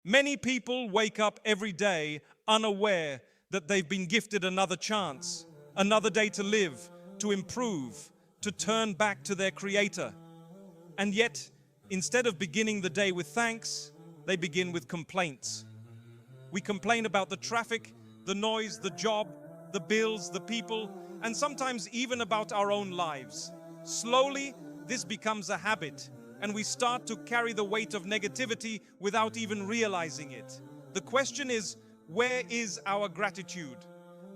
Many people wake up every day unaware that they've been gifted another chance, another day to live, to improve, to turn back to their Creator. And yet, instead of beginning the day with thanks, they begin with complaints. We complain about the traffic, the noise, the job, the bills, the people, and sometimes even about our own lives. Slowly, this becomes a habit, and we start to carry the weight of negativity without even realizing it. The question is, where is our gratitude?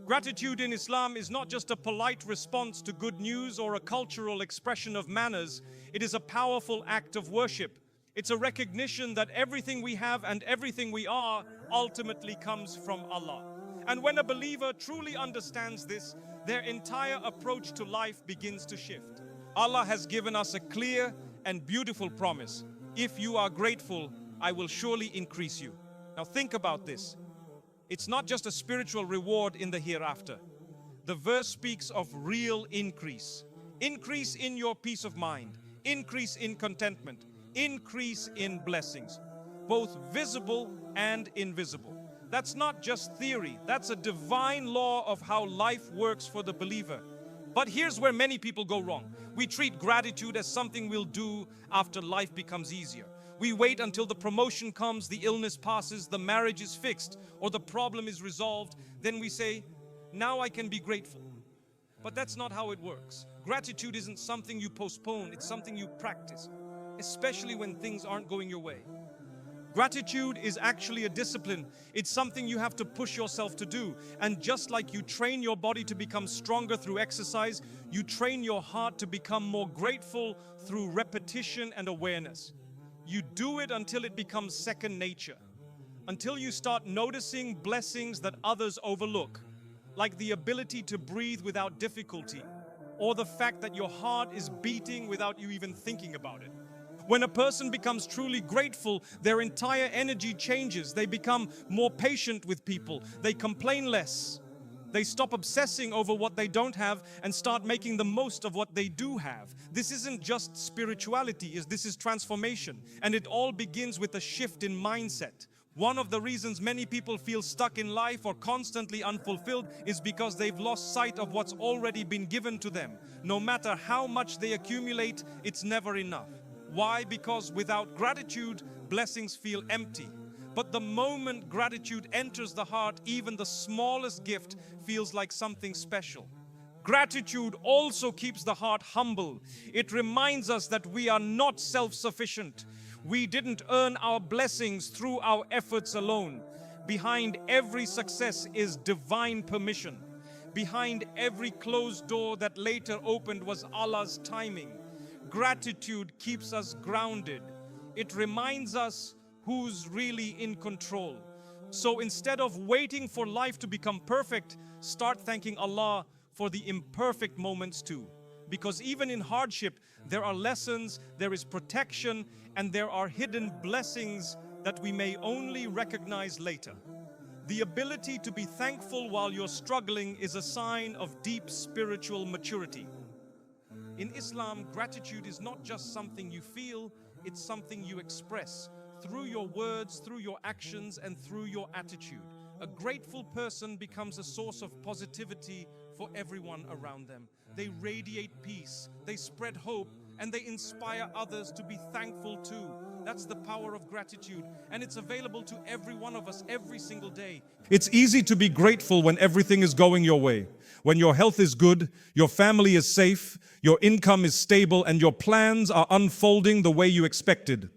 Gratitude in Islam is not just a polite response to good news or a cultural expression of manners. It is a powerful act of worship. It's a recognition that everything we have and everything we are ultimately comes from Allah. And when a believer truly understands this, their entire approach to life begins to shift. Allah has given us a clear and beautiful promise. If you are grateful, I will surely increase you. Now think about this. It's not just a spiritual reward in the hereafter. The verse speaks of real increase. Increase in your peace of mind, increase in contentment, increase in blessings, both visible and invisible. That's not just theory, that's a divine law of how life works for the believer. But here's where many people go wrong. We treat gratitude as something we'll do after life becomes easier. We wait until the promotion comes, the illness passes, the marriage is fixed, or the problem is resolved. Then we say, now I can be grateful. But that's not how it works. Gratitude isn't something you postpone, it's something you practice, especially when things aren't going your way. Gratitude is actually a discipline. It's something you have to push yourself to do. And just like you train your body to become stronger through exercise, you train your heart to become more grateful through repetition and awareness. You do it until it becomes second nature, until you start noticing blessings that others overlook, like the ability to breathe without difficulty, or the fact that your heart is beating without you even thinking about it. When a person becomes truly grateful, their entire energy changes. They become more patient with people. They complain less. They stop obsessing over what they don't have and start making the most of what they do have. This isn't just spirituality, this is transformation. And it all begins with a shift in mindset. One of the reasons many people feel stuck in life or constantly unfulfilled is because they've lost sight of what's already been given to them. No matter how much they accumulate, it's never enough. Why? Because without gratitude, blessings feel empty. But the moment gratitude enters the heart, even the smallest gift feels like something special. Gratitude also keeps the heart humble. It reminds us that we are not self-sufficient. We didn't earn our blessings through our efforts alone. Behind every success is divine permission. Behind every closed door that later opened was Allah's timing. Gratitude keeps us grounded. It reminds us who's really in control. So instead of waiting for life to become perfect, start thanking Allah for the imperfect moments too. Because even in hardship, there are lessons, there is protection, and there are hidden blessings that we may only recognize later. The ability to be thankful while you're struggling is a sign of deep spiritual maturity. In Islam, gratitude is not just something you feel, it's something you express through your words, through your actions, and through your attitude. A grateful person becomes a source of positivity for everyone around them. They radiate peace, they spread hope, and they inspire others to be thankful too. That's the power of gratitude, and it's available to every one of us every single day. It's easy to be grateful when everything is going your way. When your health is good, your family is safe, your income is stable, and your plans are unfolding the way you expected.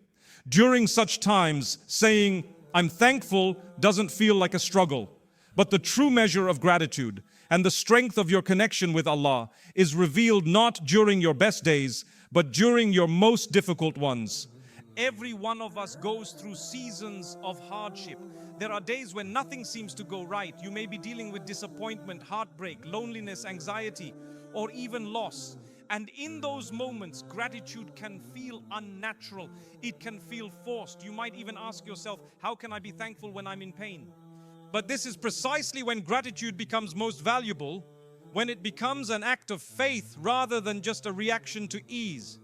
During such times, saying, "I'm thankful," doesn't feel like a struggle. But the true measure of gratitude and the strength of your connection with Allah is revealed not during your best days, but during your most difficult ones. Every one of us goes through seasons of hardship. There are days when nothing seems to go right. You may be dealing with disappointment, heartbreak, loneliness, anxiety, or even loss. And in those moments, gratitude can feel unnatural. It can feel forced. You might even ask yourself, how can I be thankful when I'm in pain? But this is precisely when gratitude becomes most valuable, when it becomes an act of faith rather than just a reaction to ease.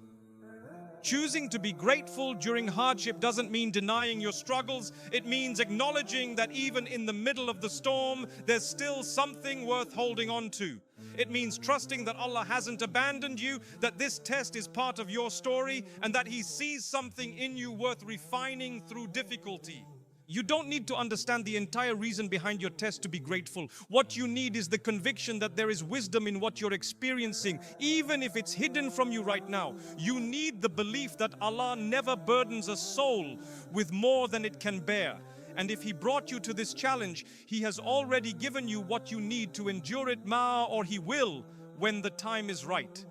Choosing to be grateful during hardship doesn't mean denying your struggles. It means acknowledging that even in the middle of the storm, there's still something worth holding on to. It means trusting that Allah hasn't abandoned you, that this test is part of your story, and that He sees something in you worth refining through difficulty. You don't need to understand the entire reason behind your test to be grateful. What you need is the conviction that there is wisdom in what you're experiencing, even if it's hidden from you right now. You need the belief that Allah never burdens a soul with more than it can bear. And if He brought you to this challenge, He has already given you what you need to endure it, or He will when the time is right.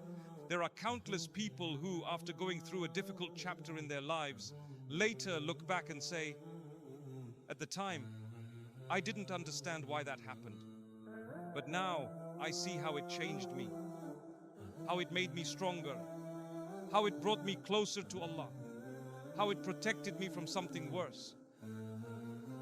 There are countless people who, after going through a difficult chapter in their lives, later look back and say, at the time, I didn't understand why that happened. But now I see how it changed me, how it made me stronger, how it brought me closer to Allah, how it protected me from something worse.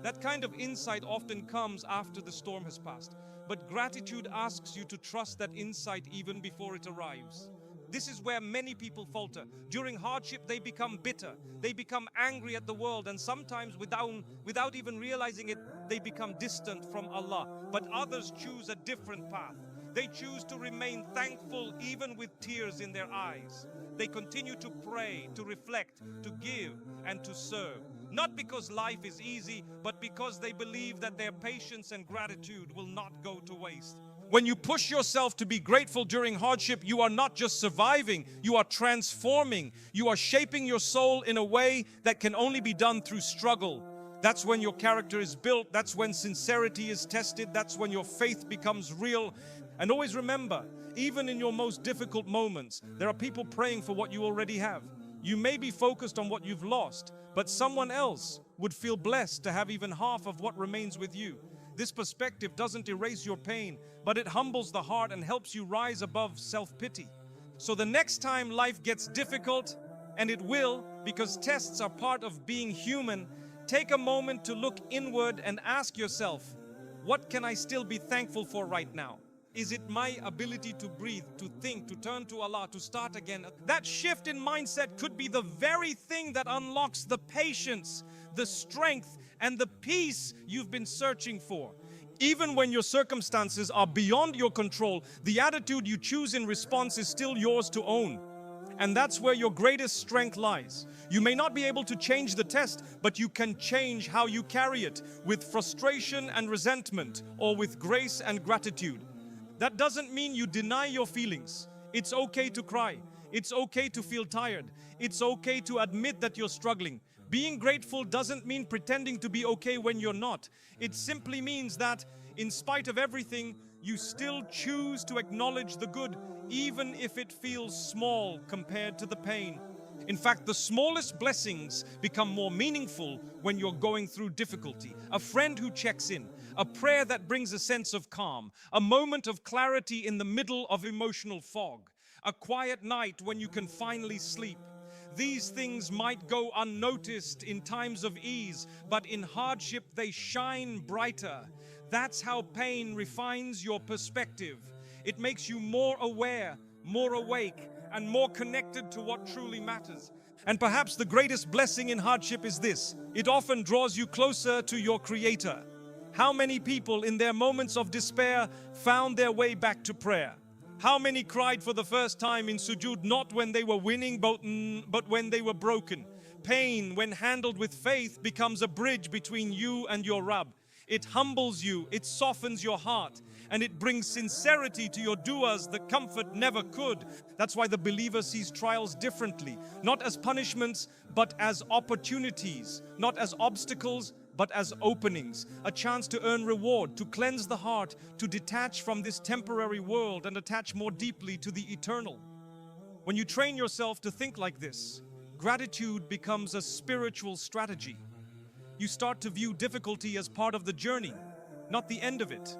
That kind of insight often comes after the storm has passed. But gratitude asks you to trust that insight even before it arrives. This is where many people falter. During hardship, they become bitter. They become angry at the world, and sometimes without even realizing it, they become distant from Allah. But others choose a different path. They choose to remain thankful even with tears in their eyes. They continue to pray, to reflect, to give, and to serve. Not because life is easy, but because they believe that their patience and gratitude will not go to waste. When you push yourself to be grateful during hardship, you are not just surviving, you are transforming. You are shaping your soul in a way that can only be done through struggle. That's when your character is built. That's when sincerity is tested. That's when your faith becomes real. And always remember, even in your most difficult moments, there are people praying for what you already have. You may be focused on what you've lost, but someone else would feel blessed to have even half of what remains with you. This perspective doesn't erase your pain, but it humbles the heart and helps you rise above self-pity. So the next time life gets difficult, and it will, because tests are part of being human, take a moment to look inward and ask yourself, what can I still be thankful for right now? Is it my ability to breathe, to think, to turn to Allah, to start again? That shift in mindset could be the very thing that unlocks the patience, the strength, and the peace you've been searching for. Even when your circumstances are beyond your control, the attitude you choose in response is still yours to own. And that's where your greatest strength lies. You may not be able to change the test, but you can change how you carry it, with frustration and resentment, or with grace and gratitude. That doesn't mean you deny your feelings. It's okay to cry. It's okay to feel tired. It's okay to admit that you're struggling. Being grateful doesn't mean pretending to be okay when you're not. It simply means that, in spite of everything, you still choose to acknowledge the good, even if it feels small compared to the pain. In fact, the smallest blessings become more meaningful when you're going through difficulty. A friend who checks in, a prayer that brings a sense of calm, a moment of clarity in the middle of emotional fog, a quiet night when you can finally sleep. These things might go unnoticed in times of ease, but in hardship they shine brighter. That's how pain refines your perspective. It makes you more aware, more awake, and more connected to what truly matters. And perhaps the greatest blessing in hardship is this: it often draws you closer to your Creator. How many people in their moments of despair found their way back to prayer? How many cried for the first time in sujood, not when they were winning, but when they were broken? Pain, when handled with faith, becomes a bridge between you and your Rabb. It humbles you, it softens your heart, and it brings sincerity to your du'as that comfort never could. That's why the believer sees trials differently, not as punishments, but as opportunities, not as obstacles, but as openings, a chance to earn reward, to cleanse the heart, to detach from this temporary world and attach more deeply to the eternal. When you train yourself to think like this, gratitude becomes a spiritual strategy. You start to view difficulty as part of the journey, not the end of it.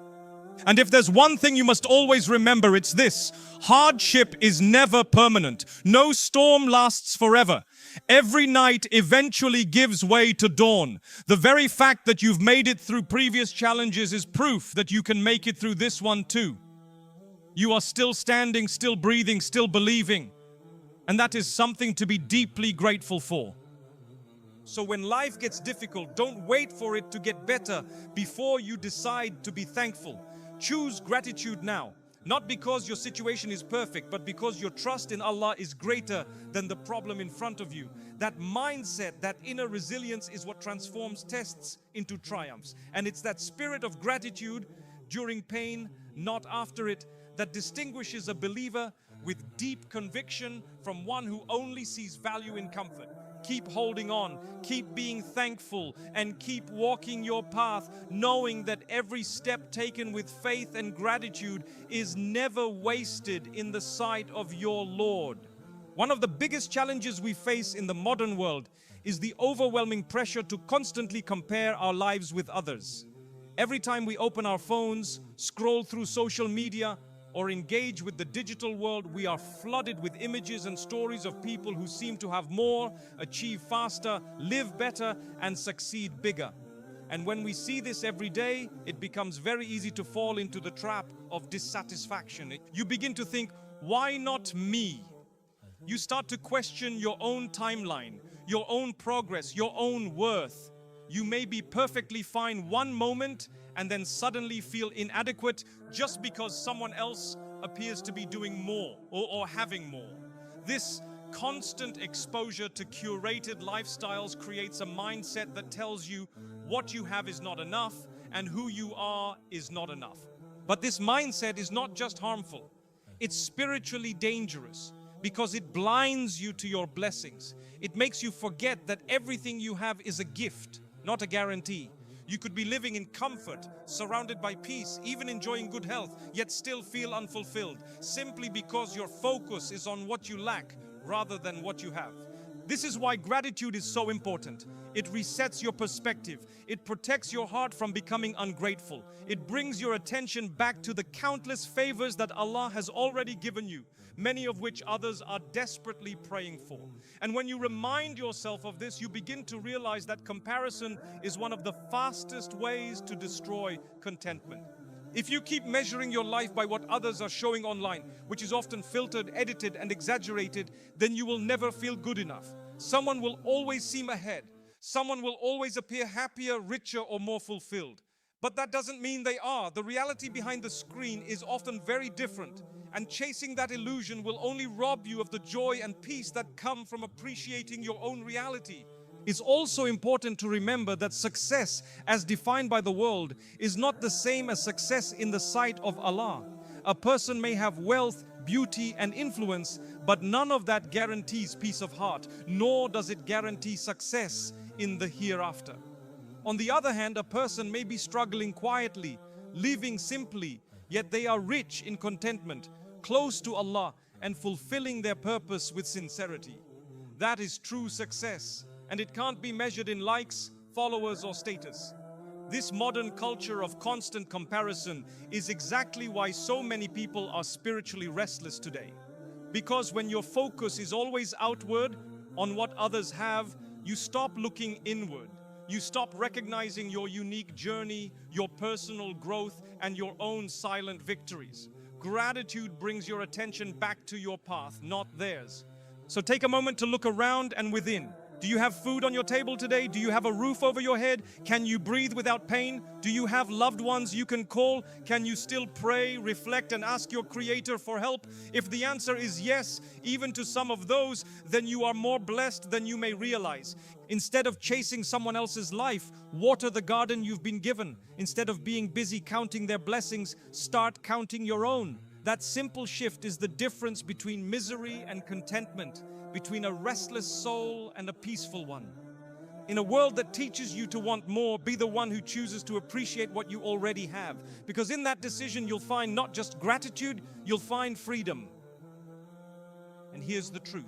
And if there's one thing you must always remember, it's this: hardship is never permanent. No storm lasts forever. Every night eventually gives way to dawn. The very fact that you've made it through previous challenges is proof that you can make it through this one too. You are still standing, still breathing, still believing. And that is something to be deeply grateful for. So when life gets difficult, don't wait for it to get better before you decide to be thankful. Choose gratitude now, not because your situation is perfect, but because your trust in Allah is greater than the problem in front of you. That mindset, that inner resilience is what transforms tests into triumphs. And it's that spirit of gratitude during pain, not after it, that distinguishes a believer with deep conviction from one who only sees value in comfort. Keep holding on, keep being thankful, and keep walking your path, knowing that every step taken with faith and gratitude is never wasted in the sight of your Lord. One of the biggest challenges we face in the modern world is the overwhelming pressure to constantly compare our lives with others. Every time we open our phones, scroll through social media, or engage with the digital world, we are flooded with images and stories of people who seem to have more, achieve faster, live better, and succeed bigger. And when we see this every day, it becomes very easy to fall into the trap of dissatisfaction. You begin to think, why not me? You start to question your own timeline, your own progress, your own worth. You may be perfectly fine one moment and then suddenly feel inadequate just because someone else appears to be doing more or having more. This constant exposure to curated lifestyles creates a mindset that tells you what you have is not enough and who you are is not enough. But this mindset is not just harmful, it's spiritually dangerous because it blinds you to your blessings. It makes you forget that everything you have is a gift, not a guarantee. You could be living in comfort, surrounded by peace, even enjoying good health, yet still feel unfulfilled, simply because your focus is on what you lack rather than what you have. This is why gratitude is so important. It resets your perspective. It protects your heart from becoming ungrateful. It brings your attention back to the countless favors that Allah has already given you, many of which others are desperately praying for. And when you remind yourself of this, you begin to realize that comparison is one of the fastest ways to destroy contentment. If you keep measuring your life by what others are showing online, which is often filtered, edited, and exaggerated, then you will never feel good enough. Someone will always seem ahead. Someone will always appear happier, richer, or more fulfilled. But that doesn't mean they are. The reality behind the screen is often very different. And chasing that illusion will only rob you of the joy and peace that come from appreciating your own reality. It's also important to remember that success, as defined by the world, is not the same as success in the sight of Allah. A person may have wealth, beauty, and influence, but none of that guarantees peace of heart, nor does it guarantee success in the hereafter. On the other hand, a person may be struggling quietly, living simply, yet they are rich in contentment, close to Allah, and fulfilling their purpose with sincerity. That is true success, and it can't be measured in likes, followers, or status. This modern culture of constant comparison is exactly why so many people are spiritually restless today. Because when your focus is always outward, on what others have, you stop looking inward. You stop recognizing your unique journey, your personal growth, and your own silent victories. Gratitude brings your attention back to your path, not theirs. So take a moment to look around and within. Do you have food on your table today? Do you have a roof over your head? Can you breathe without pain? Do you have loved ones you can call? Can you still pray, reflect, and ask your Creator for help? If the answer is yes, even to some of those, then you are more blessed than you may realize. Instead of chasing someone else's life, water the garden you've been given. Instead of being busy counting their blessings, start counting your own. That simple shift is the difference between misery and contentment, between a restless soul and a peaceful one. In a world that teaches you to want more, be the one who chooses to appreciate what you already have. Because in that decision, you'll find not just gratitude, you'll find freedom. And here's the truth.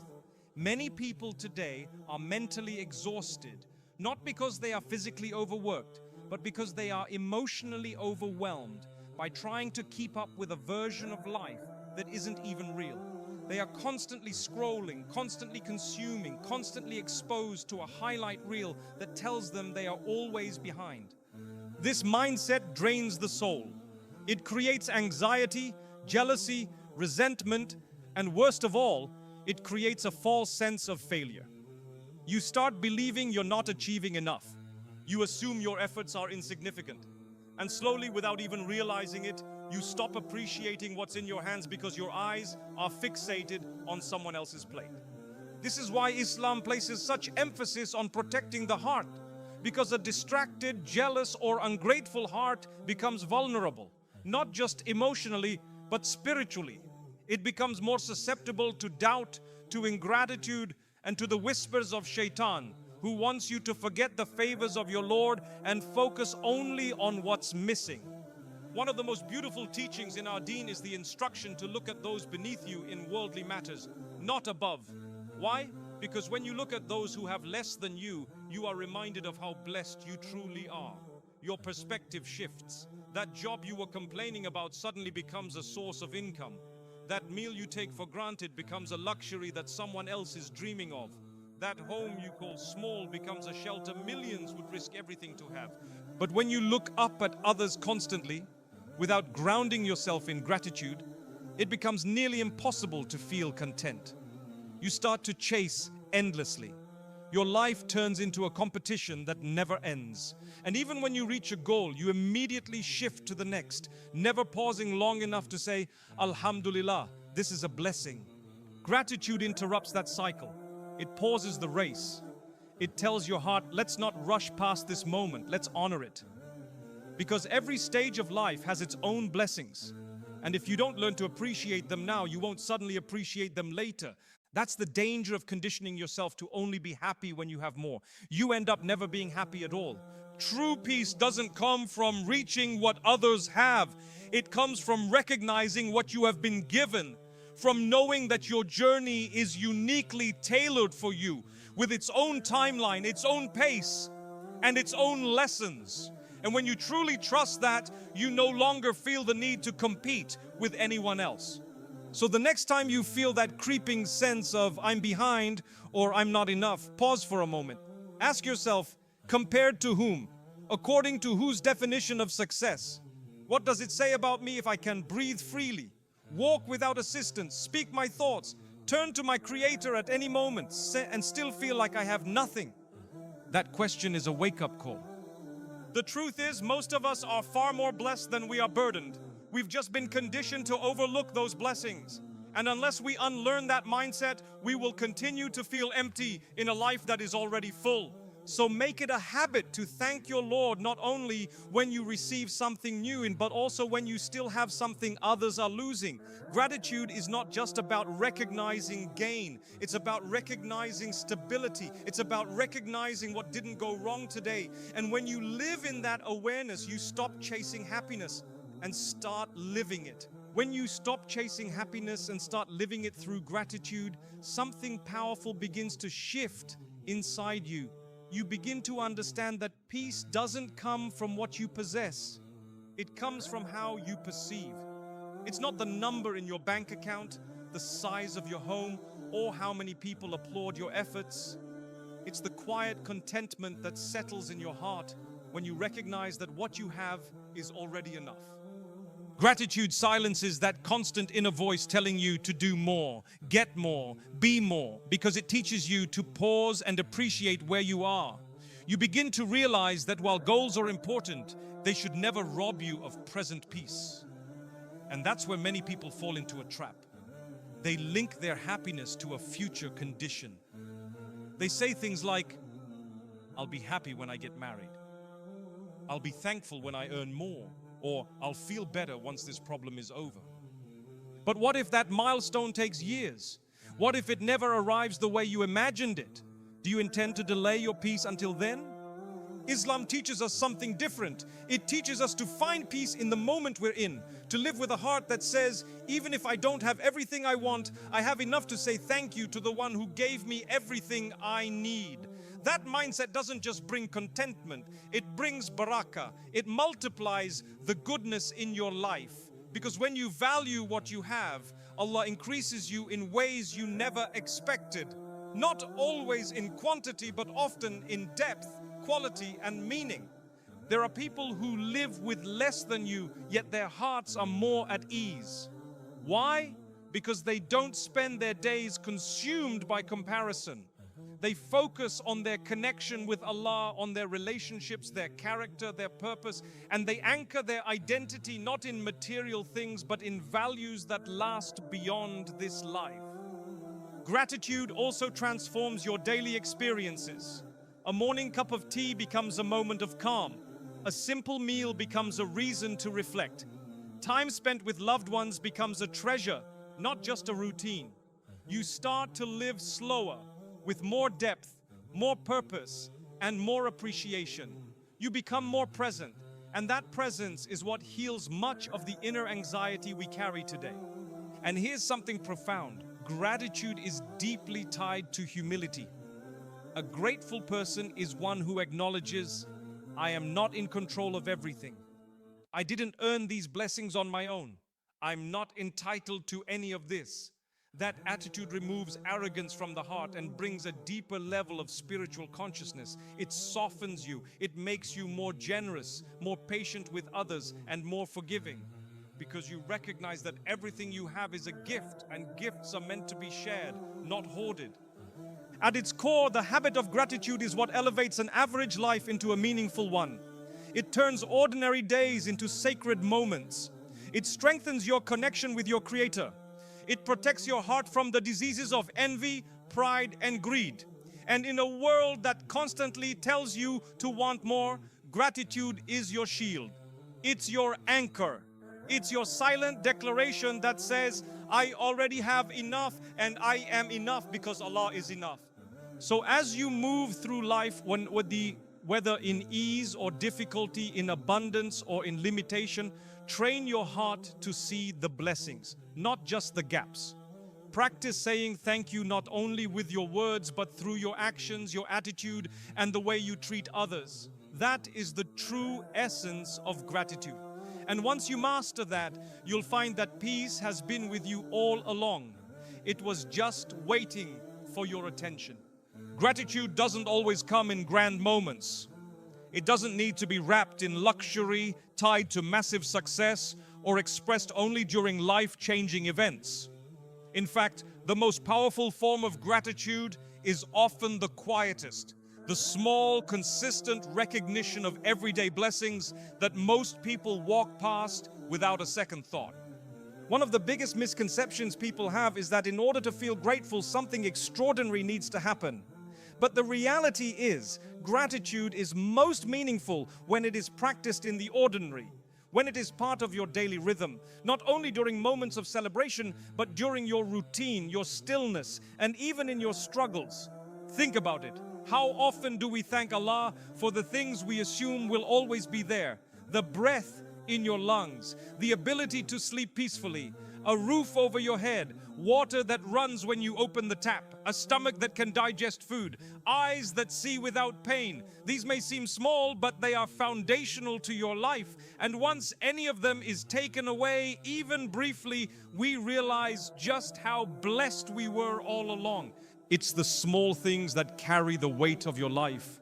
Many people today are mentally exhausted, not because they are physically overworked, but because they are emotionally overwhelmed by trying to keep up with a version of life that isn't even real. They are constantly scrolling, constantly consuming, constantly exposed to a highlight reel that tells them they are always behind. This mindset drains the soul. It creates anxiety, jealousy, resentment, and worst of all, it creates a false sense of failure. You start believing you're not achieving enough. You assume your efforts are insignificant. And slowly, without even realizing it, you stop appreciating what's in your hands because your eyes are fixated on someone else's plate. This is why Islam places such emphasis on protecting the heart, because a distracted, jealous, or ungrateful heart becomes vulnerable, not just emotionally, but spiritually. It becomes more susceptible to doubt, to ingratitude, and to the whispers of Shaitan, who wants you to forget the favors of your Lord and focus only on what's missing. One of the most beautiful teachings in our deen is the instruction to look at those beneath you in worldly matters, not above. Why? Because when you look at those who have less than you, you are reminded of how blessed you truly are. Your perspective shifts. That job you were complaining about suddenly becomes a source of income. That meal you take for granted becomes a luxury that someone else is dreaming of. That home you call small becomes a shelter millions would risk everything to have. But when you look up at others constantly, without grounding yourself in gratitude, it becomes nearly impossible to feel content. You start to chase endlessly. Your life turns into a competition that never ends. And even when you reach a goal, you immediately shift to the next, never pausing long enough to say, Alhamdulillah, this is a blessing. Gratitude interrupts that cycle. It pauses the race. It tells your heart, let's not rush past this moment, let's honor it. Because every stage of life has its own blessings. And if you don't learn to appreciate them now, you won't suddenly appreciate them later. That's the danger of conditioning yourself to only be happy when you have more. You end up never being happy at all. True peace doesn't come from reaching what others have. It comes from recognizing what you have been given, from knowing that your journey is uniquely tailored for you, with its own timeline, its own pace, and its own lessons. And when you truly trust that, you no longer feel the need to compete with anyone else. So the next time you feel that creeping sense of I'm behind or I'm not enough, pause for a moment. Ask yourself, compared to whom? According to whose definition of success? What does it say about me if I can breathe freely, walk without assistance, speak my thoughts, turn to my Creator at any moment, and still feel like I have nothing? That question is a wake-up call. The truth is, most of us are far more blessed than we are burdened. We've just been conditioned to overlook those blessings. And unless we unlearn that mindset, we will continue to feel empty in a life that is already full. So make it a habit to thank your Lord not only when you receive something new, but also when you still have something others are losing. Gratitude is not just about recognizing gain. It's about recognizing stability. It's about recognizing what didn't go wrong today. And when you live in that awareness, you stop chasing happiness and start living it. When you stop chasing happiness and start living it through gratitude, something powerful begins to shift inside you. You begin to understand that peace doesn't come from what you possess. It comes from how you perceive. It's not the number in your bank account, the size of your home, or how many people applaud your efforts. It's the quiet contentment that settles in your heart when you recognize that what you have is already enough. Gratitude silences that constant inner voice telling you to do more, get more, be more, because it teaches you to pause and appreciate where you are. You begin to realize that while goals are important, they should never rob you of present peace. And that's where many people fall into a trap. They link their happiness to a future condition. They say things like, I'll be happy when I get married. I'll be thankful when I earn more. Or I'll feel better once this problem is over. But what if that milestone takes years? What if it never arrives the way you imagined it? Do you intend to delay your peace until then? Islam teaches us something different. It teaches us to find peace in the moment we're in, to live with a heart that says, even if I don't have everything I want, I have enough to say thank you to the one who gave me everything I need. That mindset doesn't just bring contentment, it brings barakah. It multiplies the goodness in your life. Because when you value what you have, Allah increases you in ways you never expected. Not always in quantity, but often in depth, quality, and meaning. There are people who live with less than you, yet their hearts are more at ease. Why? because they don't spend their days consumed by comparison. They focus on their connection with Allah, on their relationships, their character, their purpose, and they anchor their identity not in material things but in values that last beyond this life. Gratitude also transforms your daily experiences. A morning cup of tea becomes a moment of calm. A simple meal becomes a reason to reflect. Time spent with loved ones becomes a treasure, not just a routine. You start to live slower, with more depth, more purpose, and more appreciation. You become more present, and that presence is what heals much of the inner anxiety we carry today. And here's something profound. Gratitude is deeply tied to humility. A grateful person is one who acknowledges, I am not in control of everything. I didn't earn these blessings on my own. I'm not entitled to any of this. That attitude removes arrogance from the heart and brings a deeper level of spiritual consciousness. It softens you. It makes you more generous, more patient with others, and more forgiving. Because you recognize that everything you have is a gift, and gifts are meant to be shared, not hoarded. At its core, the habit of gratitude is what elevates an average life into a meaningful one. It turns ordinary days into sacred moments. It strengthens your connection with your Creator. It protects your heart from the diseases of envy, pride, and greed. And in a world that constantly tells you to want more, gratitude is your shield. It's your anchor. It's your silent declaration that says, I already have enough and I am enough because Allah is enough. So as you move through life, whether in ease or difficulty, in abundance or in limitation, train your heart to see the blessings, not just the gaps. Practice saying thank you not only with your words, but through your actions, your attitude, and the way you treat others. That is the true essence of gratitude. And once you master that, you'll find that peace has been with you all along. It was just waiting for your attention. Gratitude doesn't always come in grand moments. It doesn't need to be wrapped in luxury, tied to massive success, or expressed only during life-changing events. In fact, the most powerful form of gratitude is often the quietest, the small, consistent recognition of everyday blessings that most people walk past without a second thought. One of the biggest misconceptions people have is that in order to feel grateful, something extraordinary needs to happen. But the reality is, gratitude is most meaningful when it is practiced in the ordinary, when it is part of your daily rhythm, not only during moments of celebration, but during your routine, your stillness, and even in your struggles. Think about it. How often do we thank Allah for the things we assume will always be there? The breath in your lungs, the ability to sleep peacefully, a roof over your head, water that runs when you open the tap, a stomach that can digest food, eyes that see without pain. These may seem small, but they are foundational to your life. And once any of them is taken away, even briefly, we realize just how blessed we were all along. It's the small things that carry the weight of your life.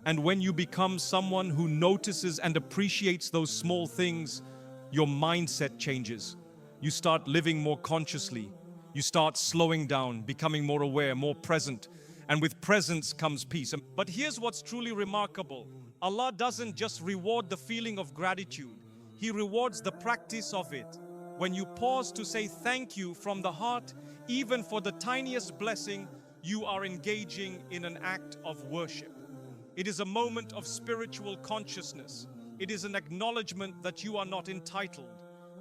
And when you become someone who notices and appreciates those small things, your mindset changes. You start living more consciously. You start slowing down, becoming more aware, more present. And with presence comes peace. But here's what's truly remarkable. Allah doesn't just reward the feeling of gratitude. He rewards the practice of it. When you pause to say thank you from the heart, even for the tiniest blessing, you are engaging in an act of worship. It is a moment of spiritual consciousness. It is an acknowledgement that you are not entitled.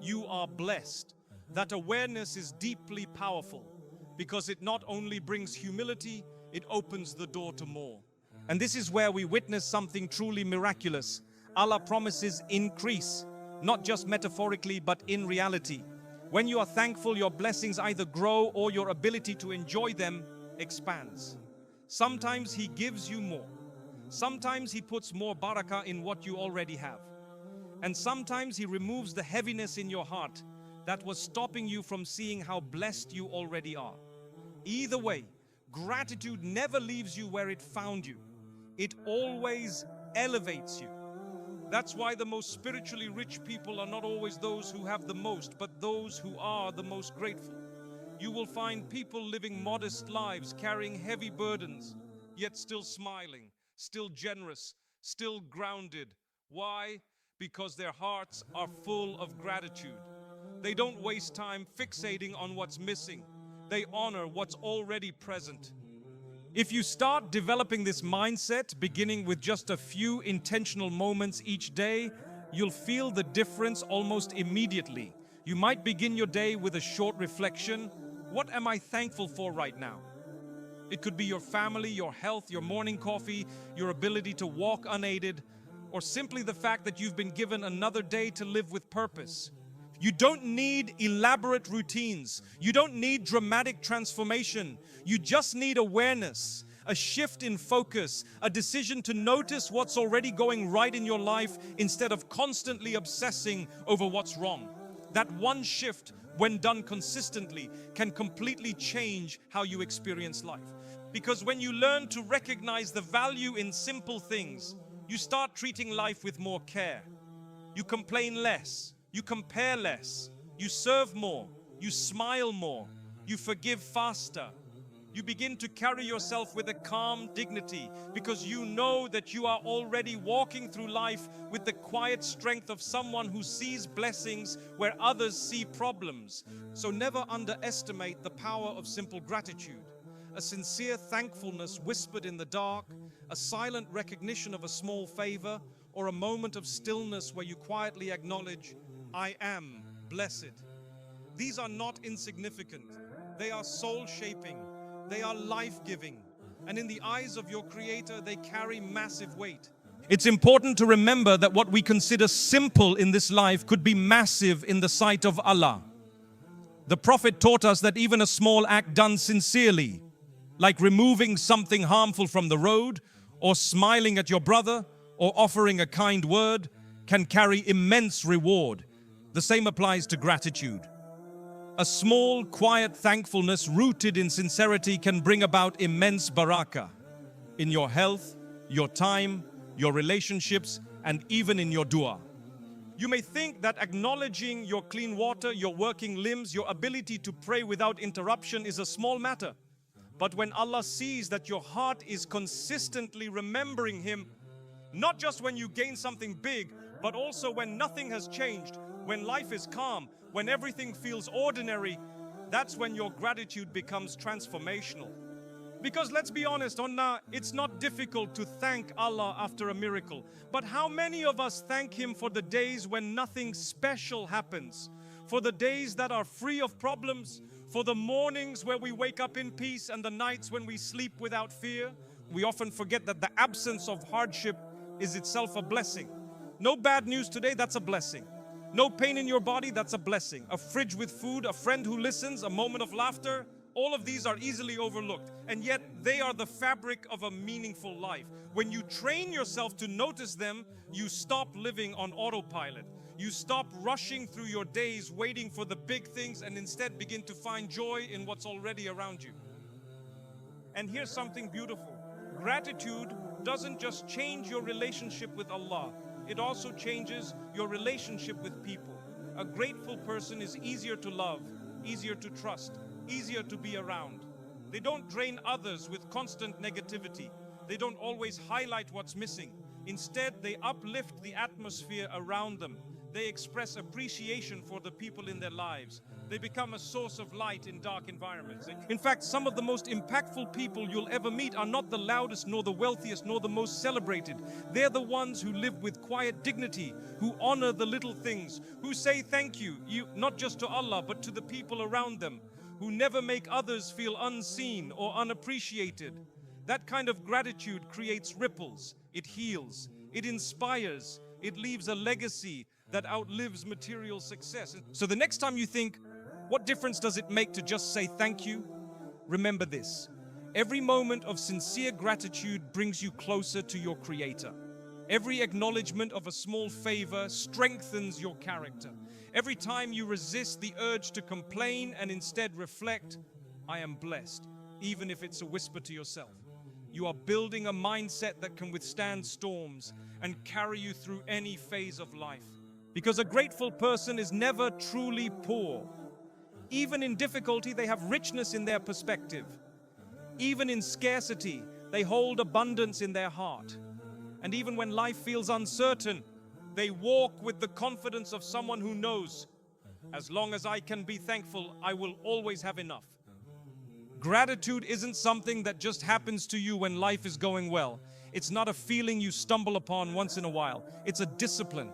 You are blessed. That awareness is deeply powerful because it not only brings humility, it opens the door to more. And this is where we witness something truly miraculous. Allah promises increase, not just metaphorically, but in reality. When you are thankful, your blessings either grow or your ability to enjoy them expands. Sometimes He gives you more. Sometimes He puts more barakah in what you already have. And sometimes He removes the heaviness in your heart that was stopping you from seeing how blessed you already are. Either way, gratitude never leaves you where it found you. It always elevates you. That's why the most spiritually rich people are not always those who have the most, but those who are the most grateful. You will find people living modest lives, carrying heavy burdens, yet still smiling, still generous, still grounded. Why? Because their hearts are full of gratitude. They don't waste time fixating on what's missing. They honor what's already present. If you start developing this mindset, beginning with just a few intentional moments each day, you'll feel the difference almost immediately. You might begin your day with a short reflection. What am I thankful for right now? It could be your family, your health, your morning coffee, your ability to walk unaided, or simply the fact that you've been given another day to live with purpose. You don't need elaborate routines. You don't need dramatic transformation. You just need awareness, a shift in focus, a decision to notice what's already going right in your life instead of constantly obsessing over what's wrong. That one shift, when done consistently, can completely change how you experience life. Because when you learn to recognize the value in simple things, you start treating life with more care. You complain less. You compare less, you serve more, you smile more, you forgive faster. You begin to carry yourself with a calm dignity because you know that you are already walking through life with the quiet strength of someone who sees blessings where others see problems. So never underestimate the power of simple gratitude. A sincere thankfulness whispered in the dark, a silent recognition of a small favor, or a moment of stillness where you quietly acknowledge, I am blessed. These are not insignificant. They are soul-shaping. They are life-giving. And in the eyes of your Creator, they carry massive weight. It's important to remember that what we consider simple in this life could be massive in the sight of Allah. The Prophet taught us that even a small act done sincerely, like removing something harmful from the road, or smiling at your brother, or offering a kind word, can carry immense reward. The same applies to gratitude. A small, quiet thankfulness rooted in sincerity can bring about immense barakah in your health, your time, your relationships, and even in your dua. You may think that acknowledging your clean water, your working limbs, your ability to pray without interruption is a small matter. But when Allah sees that your heart is consistently remembering Him, not just when you gain something big, but also when nothing has changed, when life is calm, when everything feels ordinary, that's when your gratitude becomes transformational. Because let's be honest, it's not difficult to thank Allah after a miracle. But how many of us thank Him for the days when nothing special happens? For the days that are free of problems? For the mornings where we wake up in peace and the nights when we sleep without fear? We often forget that the absence of hardship is itself a blessing. No bad news today, that's a blessing. No pain in your body, that's a blessing. A fridge with food, a friend who listens, a moment of laughter, all of these are easily overlooked. And yet they are the fabric of a meaningful life. When you train yourself to notice them, you stop living on autopilot. You stop rushing through your days waiting for the big things and instead begin to find joy in what's already around you. And here's something beautiful. Gratitude doesn't just change your relationship with Allah. It also changes your relationship with people. A grateful person is easier to love, easier to trust, easier to be around. They don't drain others with constant negativity. They don't always highlight what's missing. Instead, they uplift the atmosphere around them. They express appreciation for the people in their lives. They become a source of light in dark environments. In fact, some of the most impactful people you'll ever meet are not the loudest, nor the wealthiest, nor the most celebrated. They're the ones who live with quiet dignity, who honor the little things, who say thank you, not just to Allah, but to the people around them, who never make others feel unseen or unappreciated. That kind of gratitude creates ripples, it heals, it inspires, it leaves a legacy that outlives material success. So the next time you think, what difference does it make to just say thank you? Remember this: every moment of sincere gratitude brings you closer to your Creator. Every acknowledgement of a small favor strengthens your character. Every time you resist the urge to complain and instead reflect, I am blessed, even if it's a whisper to yourself, you are building a mindset that can withstand storms and carry you through any phase of life. Because a grateful person is never truly poor. Even in difficulty, they have richness in their perspective. Even in scarcity, they hold abundance in their heart. And even when life feels uncertain, they walk with the confidence of someone who knows, as long as I can be thankful, I will always have enough. Gratitude isn't something that just happens to you when life is going well. It's not a feeling you stumble upon once in a while. It's a discipline,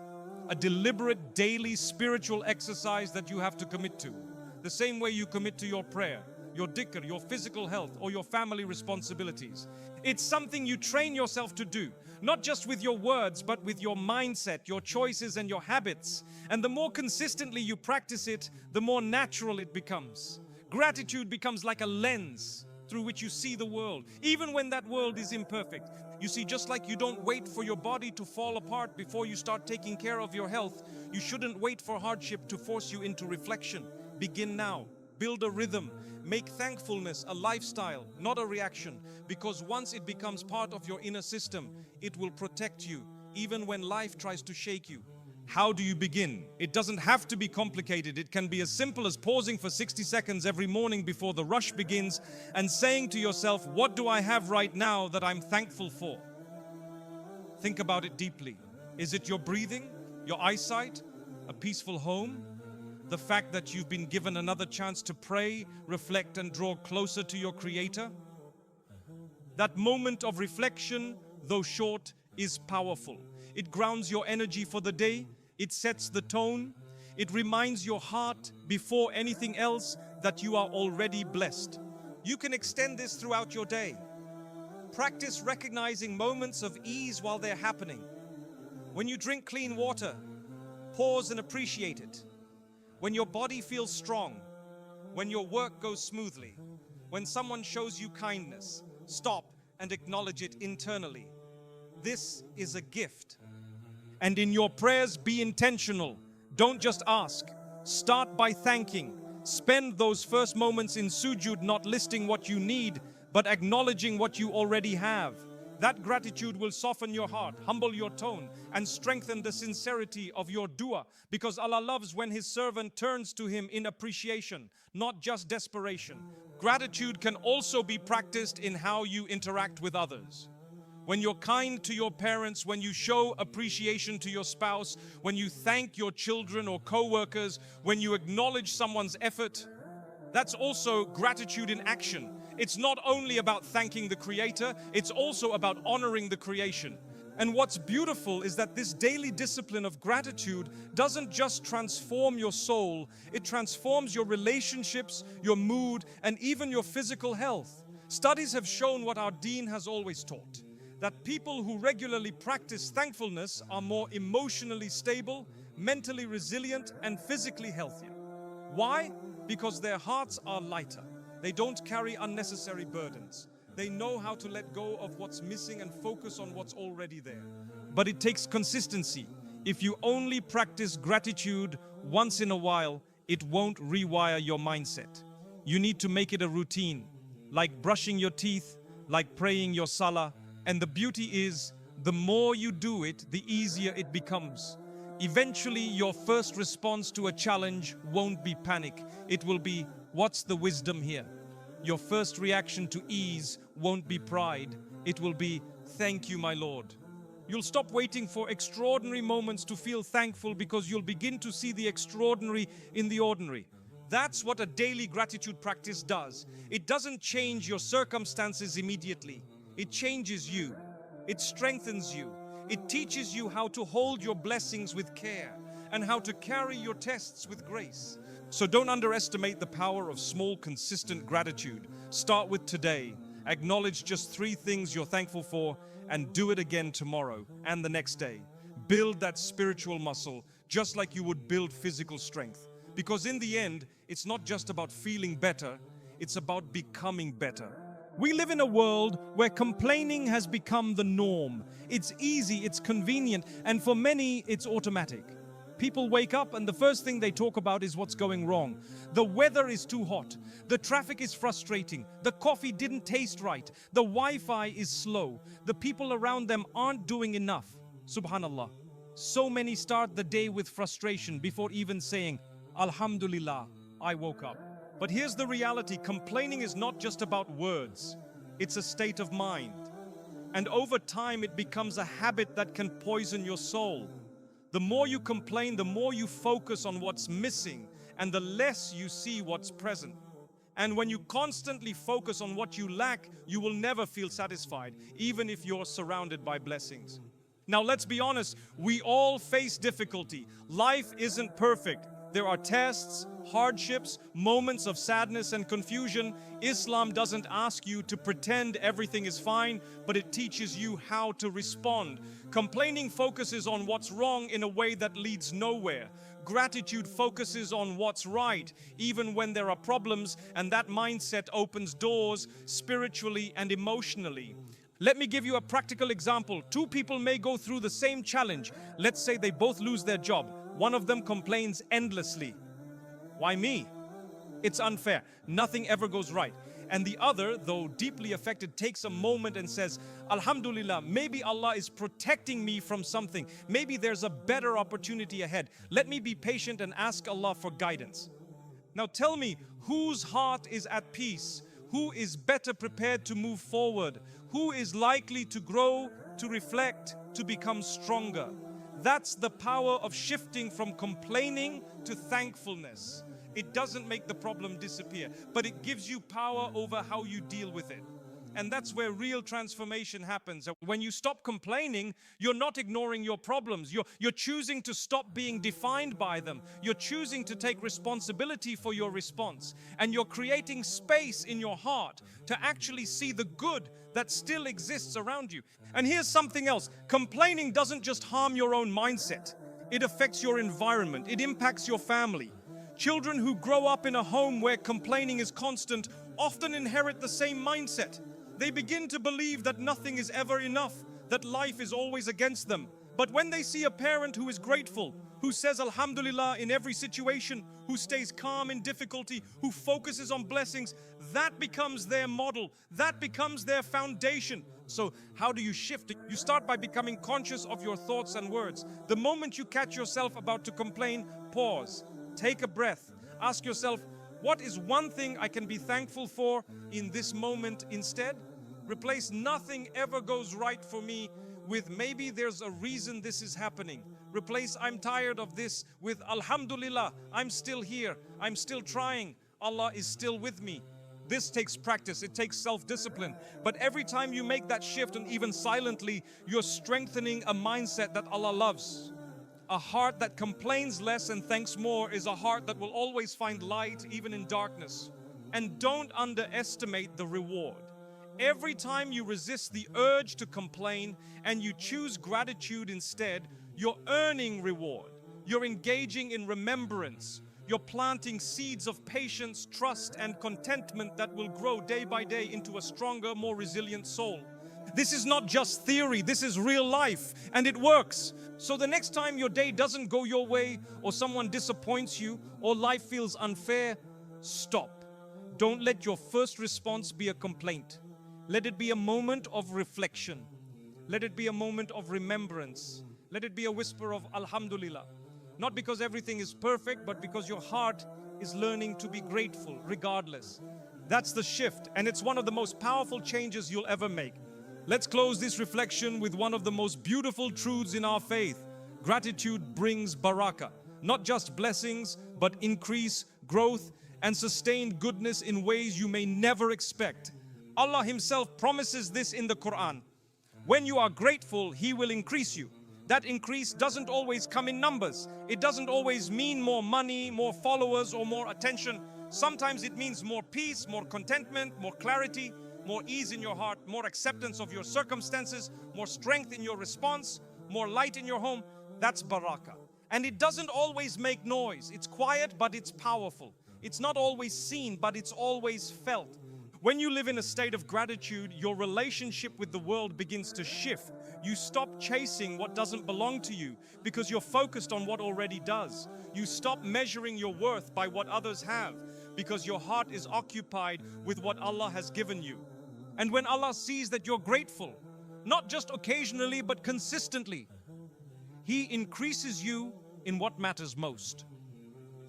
a deliberate daily spiritual exercise that you have to commit to. The same way you commit to your prayer, your dhikr, your physical health, or your family responsibilities. It's something you train yourself to do, not just with your words, but with your mindset, your choices, and your habits. And the more consistently you practice it, the more natural it becomes. Gratitude becomes like a lens through which you see the world, even when that world is imperfect. You see, just like you don't wait for your body to fall apart before you start taking care of your health, you shouldn't wait for hardship to force you into reflection. Begin now. Build a rhythm. Make thankfulness a lifestyle, not a reaction, because once it becomes part of your inner system, it will protect you, even when life tries to shake you. How do you begin? It doesn't have to be complicated. It can be as simple as pausing for 60 seconds every morning before the rush begins and saying to yourself, what do I have right now that I'm thankful for? Think about it deeply. Is it your breathing, your eyesight, a peaceful home? The fact that you've been given another chance to pray, reflect, and draw closer to your Creator? That moment of reflection, though short, is powerful. It grounds your energy for the day. It sets the tone. It reminds your heart before anything else that you are already blessed. You can extend this throughout your day. Practice recognizing moments of ease while they're happening. When you drink clean water, pause and appreciate it. When your body feels strong, when your work goes smoothly, when someone shows you kindness, stop and acknowledge it internally. This is a gift. And in your prayers, be intentional. Don't just ask. Start by thanking. Spend those first moments in sujud not listing what you need, but acknowledging what you already have. That gratitude will soften your heart, humble your tone, and strengthen the sincerity of your dua, because Allah loves when His servant turns to Him in appreciation, not just desperation. Gratitude can also be practiced in how you interact with others. When you're kind to your parents, when you show appreciation to your spouse, when you thank your children or co-workers, when you acknowledge someone's effort, that's also gratitude in action. It's not only about thanking the Creator, it's also about honoring the creation. And what's beautiful is that this daily discipline of gratitude doesn't just transform your soul, it transforms your relationships, your mood, and even your physical health. Studies have shown what our Deen has always taught, that people who regularly practice thankfulness are more emotionally stable, mentally resilient, and physically healthier. Why? Because their hearts are lighter. They don't carry unnecessary burdens. They know how to let go of what's missing and focus on what's already there. But it takes consistency. If you only practice gratitude once in a while, it won't rewire your mindset. You need to make it a routine, like brushing your teeth, like praying your salah. And the beauty is, the more you do it, the easier it becomes. Eventually, your first response to a challenge won't be panic. It will be, what's the wisdom here? Your first reaction to ease won't be pride. It will be, thank you, my Lord. You'll stop waiting for extraordinary moments to feel thankful, because you'll begin to see the extraordinary in the ordinary. That's what a daily gratitude practice does. It doesn't change your circumstances immediately. It changes you. It strengthens you. It teaches you how to hold your blessings with care and how to carry your tests with grace. So don't underestimate the power of small, consistent gratitude. Start with today. Acknowledge just 3 things you're thankful for, and do it again tomorrow and the next day. Build that spiritual muscle just like you would build physical strength. Because in the end, it's not just about feeling better, it's about becoming better. We live in a world where complaining has become the norm. It's easy, it's convenient, and for many, it's automatic. People wake up and the first thing they talk about is what's going wrong. The weather is too hot. The traffic is frustrating. The coffee didn't taste right. The Wi-Fi is slow. The people around them aren't doing enough. Subhanallah. So many start the day with frustration before even saying, Alhamdulillah. I woke up. But here's the reality, complaining is not just about words, it's a state of mind. And over time it becomes a habit that can poison your soul. The more you complain, the more you focus on what's missing, and the less you see what's present. And when you constantly focus on what you lack, you will never feel satisfied, even if you're surrounded by blessings. Now let's be honest, we all face difficulty. Life isn't perfect. There are tests, hardships, moments of sadness and confusion. Islam doesn't ask you to pretend everything is fine, but it teaches you how to respond. Complaining focuses on what's wrong in a way that leads nowhere. Gratitude focuses on what's right, even when there are problems, and that mindset opens doors spiritually and emotionally. Let me give you a practical example. Two people may go through the same challenge. Let's say they both lose their job. One of them complains endlessly. Why me? It's unfair. Nothing ever goes right. And the other, though deeply affected, takes a moment and says, Alhamdulillah, maybe Allah is protecting me from something. Maybe there's a better opportunity ahead. Let me be patient and ask Allah for guidance. Now tell me, whose heart is at peace? Who is better prepared to move forward? Who is likely to grow, to reflect, to become stronger? That's the power of shifting from complaining to thankfulness. It doesn't make the problem disappear, but it gives you power over how you deal with it. And that's where real transformation happens. When you stop complaining, you're not ignoring your problems. You're choosing to stop being defined by them. You're choosing to take responsibility for your response. And you're creating space in your heart to actually see the good that still exists around you. And here's something else. Complaining doesn't just harm your own mindset. It affects your environment. It impacts your family. Children who grow up in a home where complaining is constant often inherit the same mindset. They begin to believe that nothing is ever enough, that life is always against them. But when they see a parent who is grateful, who says Alhamdulillah in every situation, who stays calm in difficulty, who focuses on blessings, that becomes their model, that becomes their foundation. So how do you shift? You start by becoming conscious of your thoughts and words. The moment you catch yourself about to complain, pause, take a breath, ask yourself, what is one thing I can be thankful for in this moment instead? Replace nothing ever goes right for me with maybe there's a reason this is happening. Replace I'm tired of this with Alhamdulillah, I'm still here, I'm still trying, Allah is still with me. This takes practice, it takes self-discipline. But every time you make that shift, and even silently, you're strengthening a mindset that Allah loves. A heart that complains less and thanks more is a heart that will always find light even in darkness. And don't underestimate the reward. Every time you resist the urge to complain and you choose gratitude instead, you're earning reward. You're engaging in remembrance. You're planting seeds of patience, trust, and contentment that will grow day by day into a stronger, more resilient soul. This is not just theory, this is real life, and it works. So the next time your day doesn't go your way, or someone disappoints you, or life feels unfair, stop. Don't let your first response be a complaint. Let it be a moment of reflection. Let it be a moment of remembrance. Let it be a whisper of Alhamdulillah. Not because everything is perfect, but because your heart is learning to be grateful regardless. That's the shift, and it's one of the most powerful changes you'll ever make. Let's close this reflection with one of the most beautiful truths in our faith. Gratitude brings barakah. Not just blessings, but increase, growth, and sustained goodness in ways you may never expect. Allah Himself promises this in the Quran. When you are grateful, He will increase you. That increase doesn't always come in numbers. It doesn't always mean more money, more followers, or more attention. Sometimes it means more peace, more contentment, more clarity, more ease in your heart, more acceptance of your circumstances, more strength in your response, more light in your home. That's barakah. And it doesn't always make noise. It's quiet, but it's powerful. It's not always seen, but it's always felt. When you live in a state of gratitude, your relationship with the world begins to shift. You stop chasing what doesn't belong to you because you're focused on what already does. You stop measuring your worth by what others have because your heart is occupied with what Allah has given you. And when Allah sees that you're grateful, not just occasionally but consistently, He increases you in what matters most.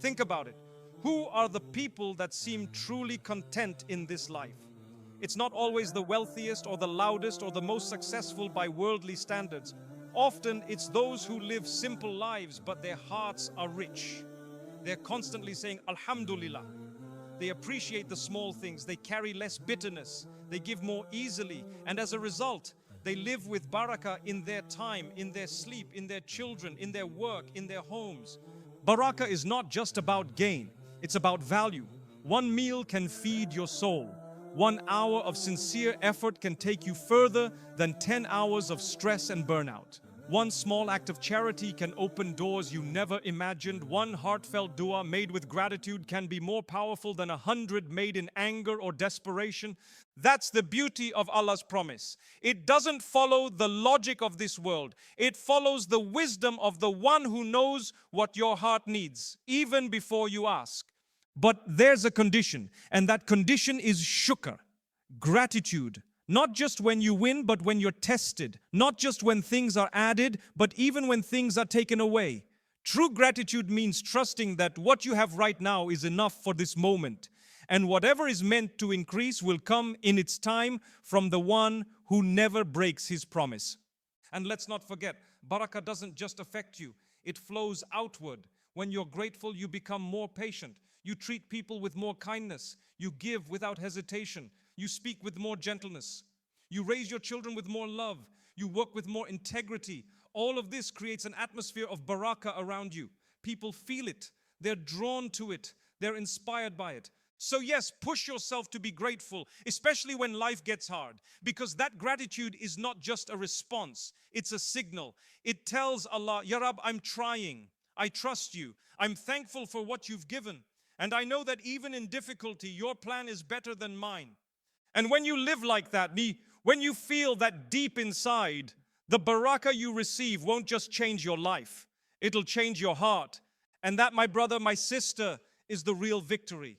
Think about it. Who are the people that seem truly content in this life? It's not always the wealthiest or the loudest or the most successful by worldly standards. Often it's those who live simple lives, but their hearts are rich. They're constantly saying, Alhamdulillah. They appreciate the small things. They carry less bitterness. They give more easily. And as a result, they live with barakah in their time, in their sleep, in their children, in their work, in their homes. Barakah is not just about gain. It's about value. One meal can feed your soul. 1 hour of sincere effort can take you further than 10 hours of stress and burnout. One small act of charity can open doors you never imagined. One heartfelt dua made with gratitude can be more powerful than 100 made in anger or desperation. That's the beauty of Allah's promise. It doesn't follow the logic of this world. It follows the wisdom of the one who knows what your heart needs, even before you ask. But there's a condition, and that condition is shukr, gratitude. Not just when you win, but when you're tested. Not just when things are added, but even when things are taken away. True gratitude means trusting that what you have right now is enough for this moment. And whatever is meant to increase will come in its time from the one who never breaks his promise. And let's not forget, barakah doesn't just affect you. It flows outward. When you're grateful, you become more patient. You treat people with more kindness. You give without hesitation. You speak with more gentleness. You raise your children with more love. You work with more integrity. All of this creates an atmosphere of barakah around you. People feel it. They're drawn to it. They're inspired by it. So yes, push yourself to be grateful, especially when life gets hard, because that gratitude is not just a response. It's a signal. It tells Allah, Ya Rab, I'm trying. I trust you. I'm thankful for what you've given. And I know that even in difficulty, your plan is better than mine. And when you live like that, when you feel that deep inside, the barakah you receive won't just change your life. It'll change your heart. And that, my brother, my sister, is the real victory.